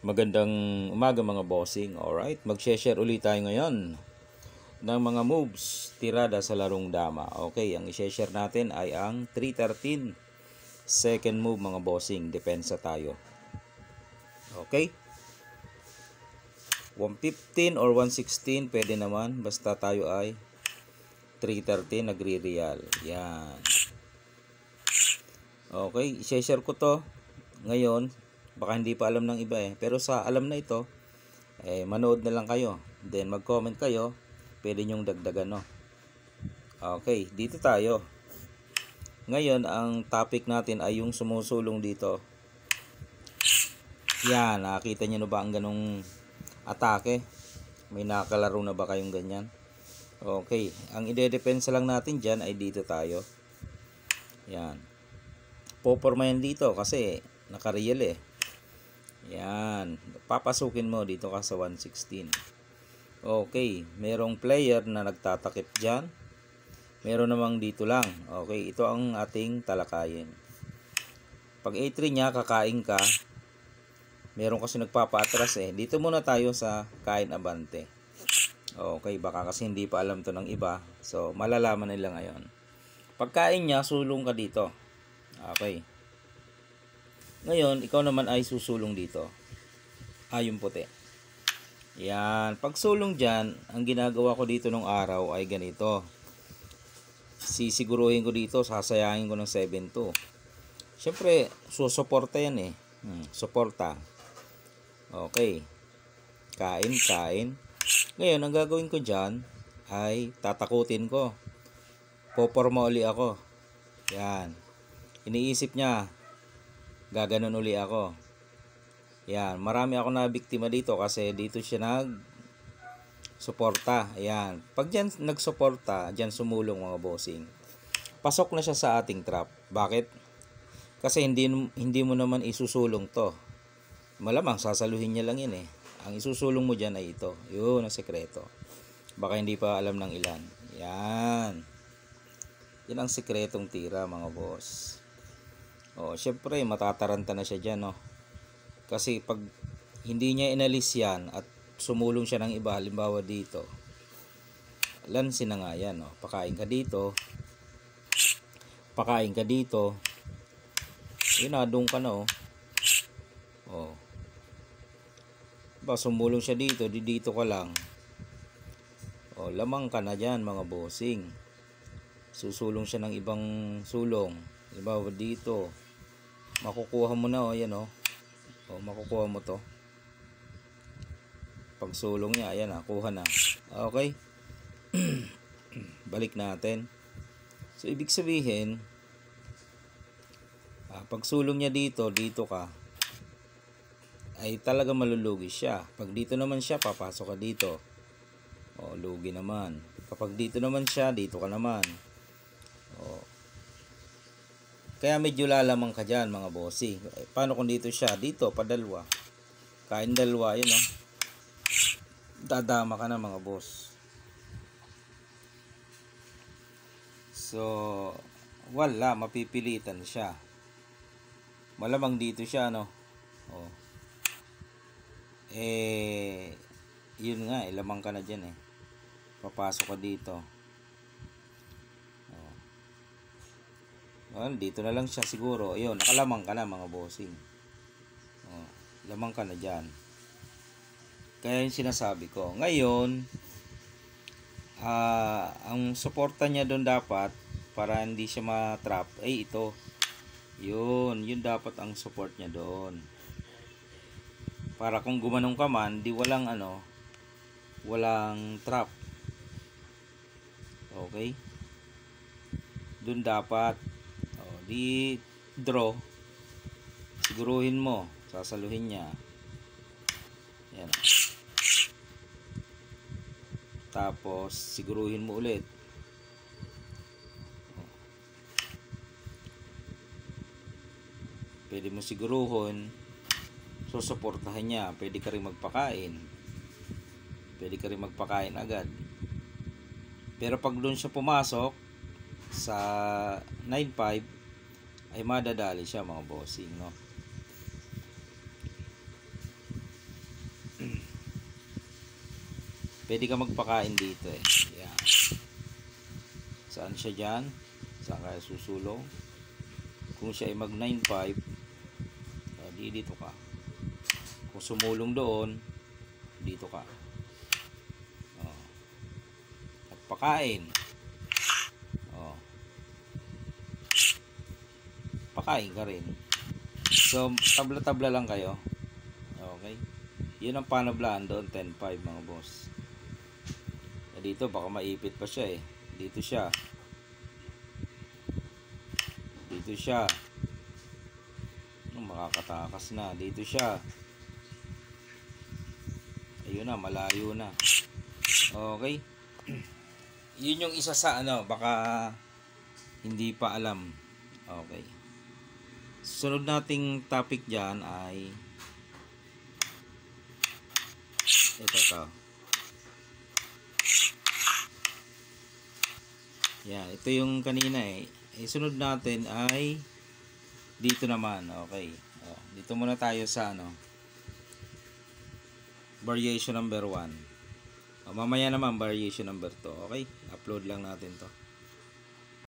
Magandang umaga mga bossing. Alright, mag-share ulit tayo ngayon ng mga moves tirada sa larong dama. Okay, ang i-share natin ay ang 313 second move mga bossing. Depensa tayo. Okay? 115 or 116 pwede naman. Basta tayo ay 313 nagre-real. Yan. Okay, i-share ko to ngayon. Baka hindi pa alam ng iba pero sa alam na ito manood na lang kayo, then mag-comment kayo, pwede nyong dagdagan, no? Okay, dito tayo ngayon. Ang topic natin ay yung sumusulong dito. Yan, nakita nyo na ba ang ganong atake? May nakalaro na ba kayong ganyan? Okay, ang ide-depensa lang natin dyan ay dito tayo. Yan, poporma yan dito kasi naka-real Yan, papasukin mo dito ka sa 116. Okay, merong player na nagtatakip dyan, meron namang dito lang. Okay, ito ang ating talakayin. Pag A3 nya, kakain ka. Meron kasi nagpapaatras dito muna tayo sa kain abante. Okay, baka kasi hindi pa alam to ng iba, so malalaman nila ngayon. Pagkain nya, sulong ka dito. Okay, ngayon, ikaw naman ay susulong dito. Yung puti. Yan. Pag sulong dyan, ang ginagawa ko dito nung araw ay ganito. Sisiguruhin ko dito, sasayangin ko ng 7-2. Siyempre, susuporta yan Suporta. Okay. Kain. Ngayon, ang gagawin ko dyan ay tatakutin ko. Poporma uli ako. Yan. Iniisip niya, gaganon uli ako. Yan, marami ako na biktima dito kasi dito siya nag-suporta. Ayan, pag dyan nag-suporta, dyan sumulong mga bossing, pasok na siya sa ating trap. Bakit? Kasi hindi mo naman isusulong to. Malamang sasaluhin niya lang yun Ang isusulong mo dyan ay ito. Yun ang sekreto. Baka hindi pa alam ng ilan. Yan. Yan ang sekretong tira mga boss. Syempre matataranta na siya dyan, kasi pag hindi niya inalis yan at sumulong siya ng iba, halimbawa dito, lansin na nga yan, pakain ka dito, inadong ka na sumulong siya dito, dito ka lang, lamang ka na dyan mga bossing. Susulong siya ng ibang sulong, halimbawa dito, makukuha mo na makukuha mo to. Pag sulong niya, ayan kuha na. Okay. Balik natin. So ibig sabihin, pag sulong niya dito ka, ay talaga malulugi siya. Pag dito naman siya, papasok ka dito, lugi naman. Kapag dito naman siya, dito ka naman. Kaya medyo lalamang ka dyan mga bossy. Paano kung dito siya? Dito, padalwa. Kain dalwa, yun Dadama ka na mga boss. So, wala, mapipilitan siya. Malamang dito siya, yun nga, lamang ka na dyan Papasok ka dito. Well, dito na lang siya siguro. Ayun, nakalamang ka na mga bossing. Lamang ka na dyan. Kaya yung sinasabi ko. Ngayon, ang suporta niya doon dapat, para hindi siya ma-trap, ay ito. Yun dapat ang support niya doon. Para kung gumanong ka man, di walang walang trap. Okay? Doon dapat. Di draw, siguruhin mo, sasaluhin niya. Yan. Tapos siguruhin mo ulit. Pwede mo siguruhin, susuportahan niya. Pwede ka rin magpakain agad. Pero pag doon siya pumasok sa 9-5, ay madadali siya mga bossing, Pwede ka magpakain dito eh. Yan. Saan siya dyan? Saan kaya susulong? Kung siya ay mag 9.5, di dito ka. Kung sumulong doon, dito ka. At pakain. Pakain ka rin. So, tabla-tabla lang kayo. Okay? Yun ang panablaan doon, 10.5 mga boss. Dito, baka maipit pa siya eh. Dito siya. Dito siya. Makakatakas na. Dito siya. Ayun na, malayo na. Okay? Yun yung isa sa baka hindi pa alam. Okay. Sunod nating topic dyan ay ito. Yan, ito yung kanina eh. Sunod natin ay dito naman. Okay. Dito muna tayo sa variation number 1. Mamaya naman variation number 2. Okay? Upload lang natin to.